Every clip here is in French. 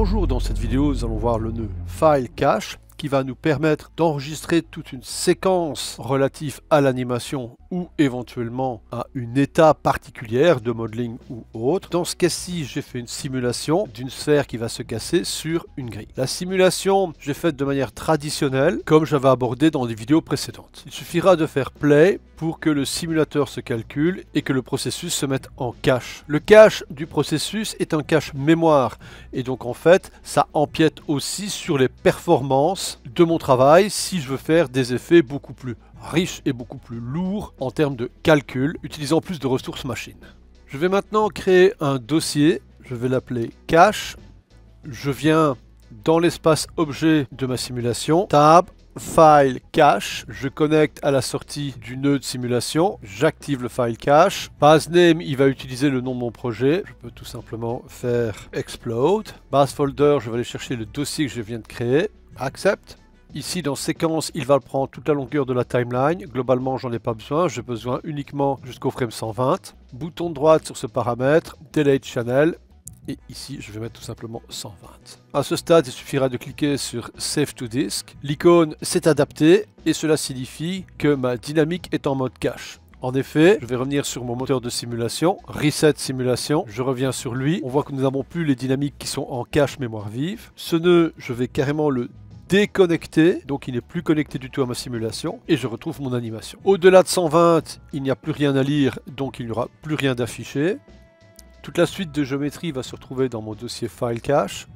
Bonjour, dans cette vidéo nous allons voir le nœud File Cache qui va nous permettre d'enregistrer toute une séquence relative à l'animation ou éventuellement à une étape particulière de modeling ou autre. Dans ce cas-ci, j'ai fait une simulation d'une sphère qui va se casser sur une grille. La simulation, j'ai faite de manière traditionnelle, comme j'avais abordé dans des vidéos précédentes. Il suffira de faire play pour que le simulateur se calcule et que le processus se mette en cache. Le cache du processus est un cache mémoire et donc en fait, ça empiète aussi sur les performances de mon travail si je veux faire des effets beaucoup plus riches et beaucoup plus lourds en termes de calcul, utilisant plus de ressources machines. Je vais maintenant créer un dossier, je vais l'appeler cache. Je viens dans l'espace objet de ma simulation, tab, file cache, je connecte à la sortie du nœud de simulation, j'active le file cache. Base name, il va utiliser le nom de mon projet, je peux tout simplement faire explode. Base folder, je vais aller chercher le dossier que je viens de créer, accept. Ici dans séquence, il va le prendre toute la longueur de la timeline. Globalement, j'en ai pas besoin, j'ai besoin uniquement jusqu'au frame 120. Bouton de droite sur ce paramètre, delete channel. Et ici, je vais mettre tout simplement 120. À ce stade, il suffira de cliquer sur Save to Disk. L'icône s'est adaptée et cela signifie que ma dynamique est en mode cache. En effet, je vais revenir sur mon moteur de simulation, Reset Simulation, je reviens sur lui. On voit que nous n'avons plus les dynamiques qui sont en cache mémoire vive. Ce nœud, je vais carrément le déconnecté, donc il n'est plus connecté du tout à ma simulation et je retrouve mon animation. Au-delà de 120, il n'y a plus rien à lire, donc il n'y aura plus rien d'affiché. Toute la suite de géométrie va se retrouver dans mon dossier File Cache.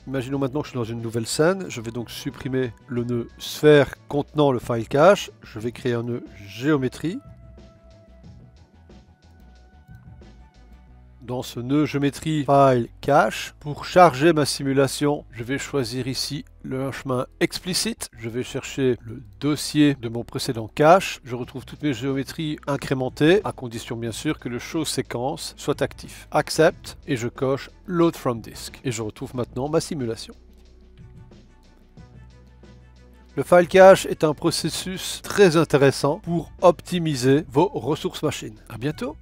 Imaginons maintenant que je suis dans une nouvelle scène, je vais donc supprimer le nœud sphère contenant le File Cache, je vais créer un nœud géométrie. Dans ce nœud géométrie File Cache, pour charger ma simulation, je vais choisir ici le chemin explicite. Je vais chercher le dossier de mon précédent cache. Je retrouve toutes mes géométries incrémentées, à condition bien sûr que le show séquence soit actif. Accept et je coche Load from Disk. Et je retrouve maintenant ma simulation. Le File Cache est un processus très intéressant pour optimiser vos ressources machines. À bientôt!